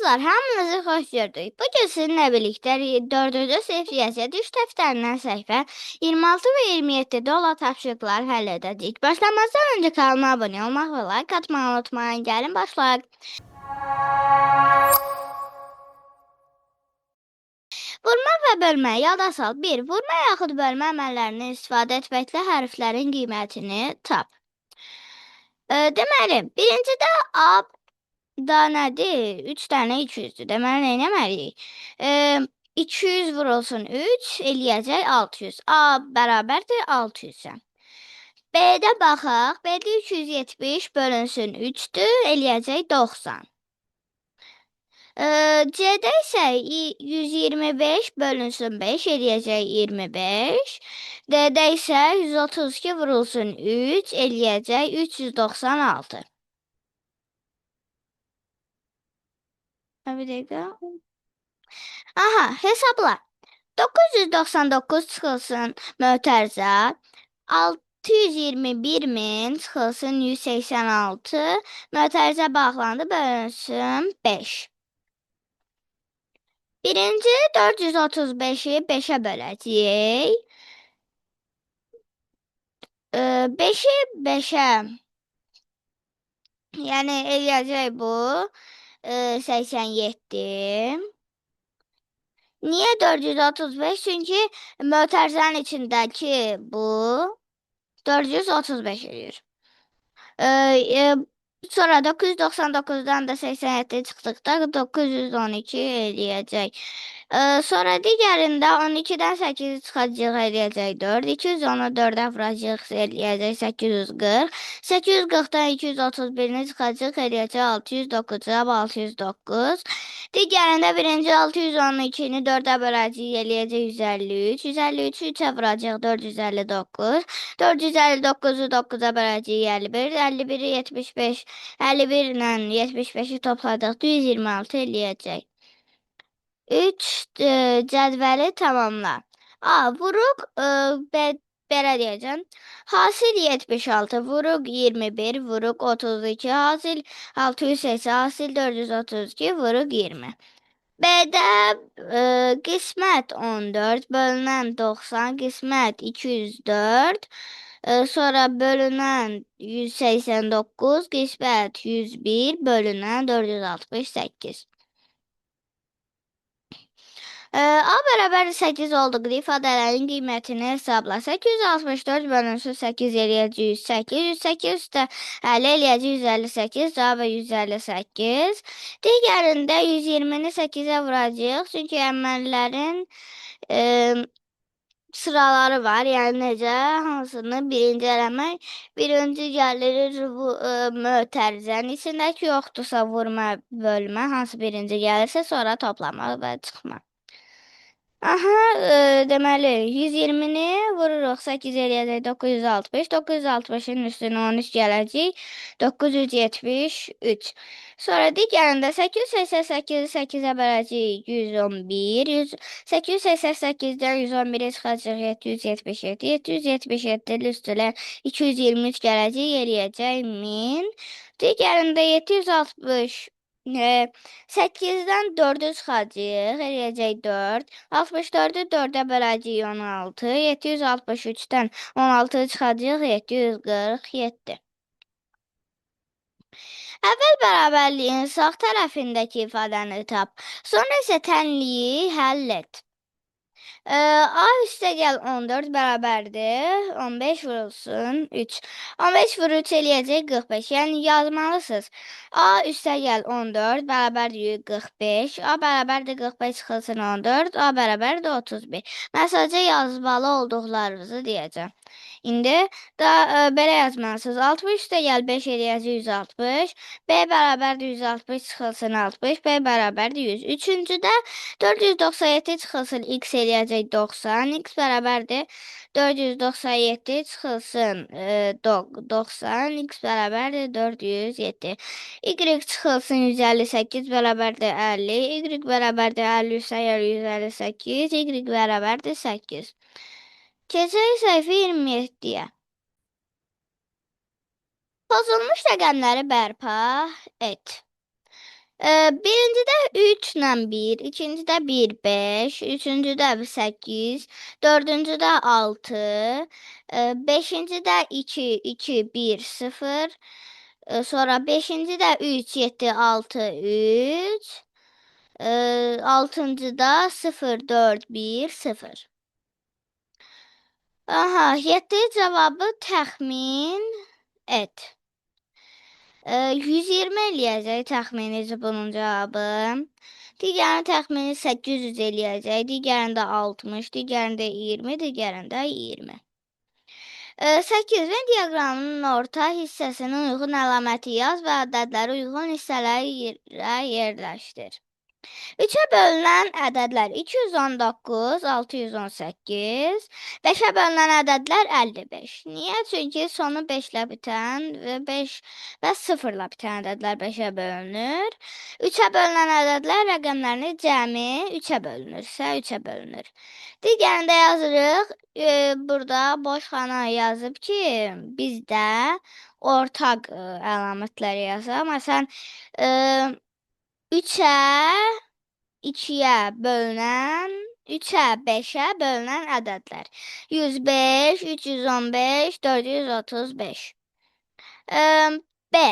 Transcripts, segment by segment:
Uşaqlar, hamınızı xoş gördük. Bugün sizinlə birlikdə 4-cü sinif riyaziyyat 3 dəftərindən səhifə 26 və 27-də olan tapşırıqları həll edəcəyik. Başlamazdan öncə kanalıma abunə olmaq və like atmağı unutmayın. Gəlin başlayaq. Vurma və bölmə yada sal. 1. Vurma yaxud bölmə əməllərini istifadə etməklə hərflərin qiymətini tap. Deməli, birincidə A da nədir? 3 dənə 200-dür. Deməli, nə etməliyik? 200 vurulsun 3 eləyəcək 600. A bərabərdir 600-ə. B-də baxaq. B-də 370 bölünsün 3-dür, eləyəcək 90. C-də isə 125 bölünsün 5 eləyəcək 25. D-də isə 132 vurulsun 3 eləyəcək 396. Bir dəqiqə. Aha, hesabla. 999 çıxılsın mötərizə. 621.000 çıxılsın 186. Mötərizə bağlandı, bölünsün 5. Birinci 435-i 5-ə böləcəyik. 5-i 5-ə, yəni eləyəcək bu 87. Niyə 435? Çünki mötərizənin içindəki bu 435 eləyir. Sonra 999-dan da 87 çıxdıqda 912 eləyəcək. Sonra digərində 12-dən 8 çıxacaq eləyəcək 4. 210-u 4-ə vuracaq eləyəcək 840. 840-dan 231-ni çıxacaq eləyəcək 609. Cavab 609. Digərində birinci 612-ni 4-ə böləcək eləyəcək 153. 153-ü 3-ə vuracaq 459. 459-u 9-a böləcək 51. 51-i 75. 51 ilə 75-i topladıqda 126 eləyəcək. 3 cədvəli tamamla. A. Vuruq belə deyəcəm. Hasil 76, vuruq 21, vuruq 32, hasil 680, hasil 432, vuruq 20. B-də qismət 14, bölünən 90, qismət 204, sonra bölünən 189, qismət 101, bölünən 468. A bərabər 8 olduğu ifadələrin qiymətini hesabla. 864 bölünsün 8 eləyəcək 108. 108 üstə 50 eləyəcək 158. Cavabı 158. Digərində 120-ni 8-ə vuracaq. Çünki əməllərin sıraları var. Yəni necə? Hansını birinci eləmək? Birinci gəlir mötərizənin içindəki yoxdursa vurma, bölmə. Hansı birinci gəlirsə sonra toplama və çıxma. Aha, deməli 120-ni vururuq 8 eləyəcək 960. 960-ın üstünə 13 gələcək 973. Sonra digərində 888-i 8-ə böləcək 111. 888-dən 111-i çıxacaq 777. 777-nin üstünə 223 gələcək eləyəcək 1000. Digərində 760 8-dən 4-ü çıxacaq, eləyəcək 4. 64-ü 4-ə böləcək 16. 763-dən 16-ı çıxacaq 747. Əvvəl bərabərliyin sağ tərəfindəki ifadəni tap. Sonra isə tənliyi həll et. A üstə gəl 14 bərabərdir. 15 vurulsun 3. 15 vur 3 eləyəcək 45. Yəni yazmalısınız. A üstə gəl 14 bərabərdir 45. A bərabərdir 45 çıxılsın 14. A bərabərdir 31. Mən sadəcə yazmalı olduqlarınızı deyəcəm. İndi belə yazmalısınız. 60 üstə gəl 5 eləyəcək 160. B bərabərdir 160 çıxılsın 60. B bərabərdir 100. Üçüncüdə 497 çıxılsın x eləyəcək 90. X bərabərdir 497 çıxılsın 90. X bərabərdir 407. Y çıxılsın 158 bərabərdir 50. Y bərabərdir 50 sayır 158. Y bərabərdir 8. Keçək səhifə 27-yə. Pozulmuş rəqəmləri bərpa et. Birincidə 3 ilə 1, ikincidə 1, 5, üçüncüdə 8, dördüncüdə 6, beşincidə 2, 2, 1, 0, sonra beşincidə 3, 7, 6, 3, altıncıda 0, 4, 1, 0. Aha, 7 cavabı təxmin et. 120 eləyəcək təxminincə bunun cavabı. Digərinin təxmini 800 eləyəcək. Digərində 60, digərində 20, digərində 20. 8-in diaqramının orta hissəsinin uyğun əlaməti yaz və ədədləri uyğun hissələrə yerləşdir. 3-ə bölünən ədədlər 219, 618, 5-ə bölünən ədədlər 55. Niyə? Çünki sonu 5 ilə bitən və 5 və 0 ilə bitən ədədlər 5-ə bölünür. 3-ə bölünən ədədlər rəqəmlərini cəmi 3-ə bölünürsə 3-ə bölünür. Digərində yazırıq, burada boş xana yazıb ki, bizdə ortaq əlamətləri yazaq. Məsələn, 3-ə 2-yə bölünən, 3-ə 5-ə bölünən ədədlər. 105, 315, 435. B.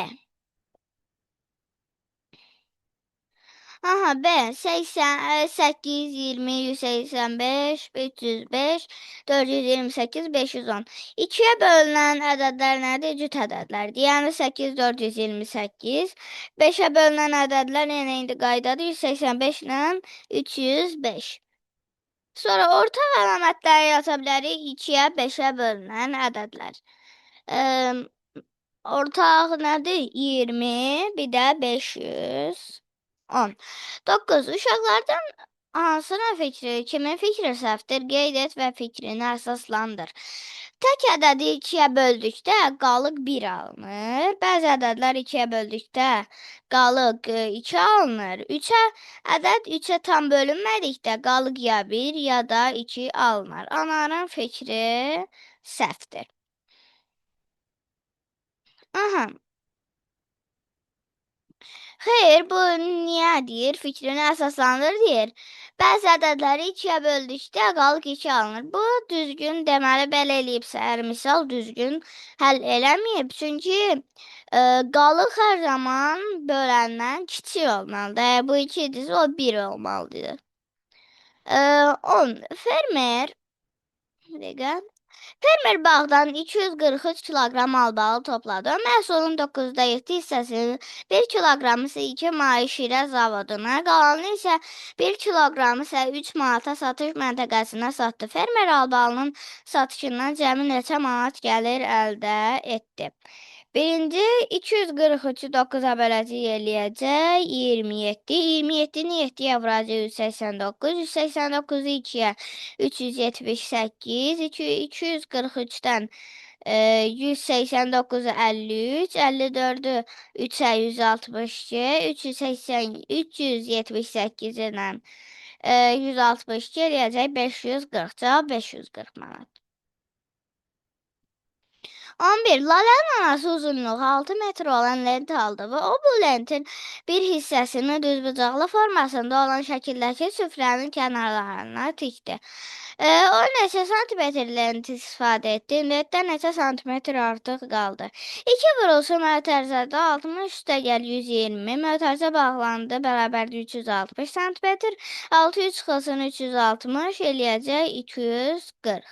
Aha, B. 80, 8, 20, 185, 305, 428, 510. 2-yə bölünən ədədlər nədir? Cüt ədədlərdir. Yəni 8, 428. 5-ə bölünən ədədlər yenə indi qaydadır. 185 ilə 305. Sonra ortaq əlamətləri yaza bilərik 2-yə 5-ə bölünən ədədlər. Ortaq nədir? 20, bir də 510. 9. Uşaqlardan hansının fikri, kimin fikri səhvdir? Qeyd et və fikrini əsaslandır. Tək ədədi 2-yə böldükdə qalıq 1 alınır. Bəzi ədədlər 2-yə böldükdə qalıq 2 alınır. Ədəd 3-ə tam bölünmədikdə qalıq ya 1 ya da 2 alınır. Ananın fikri səhvdir. Aha. Xeyr, bu niyə deyir? Fikrini əsaslandır deyir. Bəzi ədədləri 2-yə böldükdə qalıq 2 alınır. Bu düzgün deməli belə eləyibsə, əgər misal düzgün həll eləməyib. Çünki qalıq hər zaman böləndən kiçik olmalıdır. Bu 2 idisə o 1 olmalıdır. 10. Fermer Fermer bağdan 243 kiloqram albalı topladı. Məhsulun 9-da 7 hissəsini 1 kiloqramı isə 2 maaşirə zavoduna, qalanını isə 1 kiloqramı isə 3 manata satış məntəqəsinə satdı. Fermer albalının satışından cəmi neçə manat gəlir əldə etdi? Birinci 243-ü 9-a böləcək eləyəcək 27. 27-ni 7-yə vuracaq 189. 189-u 2-yə 378. 243-dən 189-u 53. 54-ü 3-ə 162. 378-dən 162 eləyəcək 540. Cavab 540 manat. 11. Lalənin anası uzunluğu 6 metr olan lent aldı və o bu lentin bir hissəsini düzbucaqlı formasında olan şəkildəki süfrənin kənarlarına tikdi. O neçə santimetr lent istifadə etdi? Lentdən neçə santimetr artıq qaldı? 2 vurulsun mötərizədə 60 üstəgəl 120, mötərizə bağlandı bərabərdir 360 santimetr, 600 çıxılsın 360 eləyəcək 240.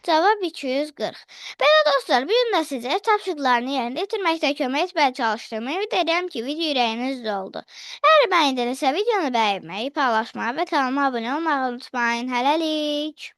Cavab 240. Belə dostlar, bu gün də sizə ev tapşırıqlarını yerinə yetirməkdə kömək etməyə çalışdığımı ümid edirəm ki, video ürəyinizdə oldu. Əgər bəyəndinizsə videonu bəyənməyi, paylaşmağı və kanalıma abunə olmağı unutmayın. Hələlik.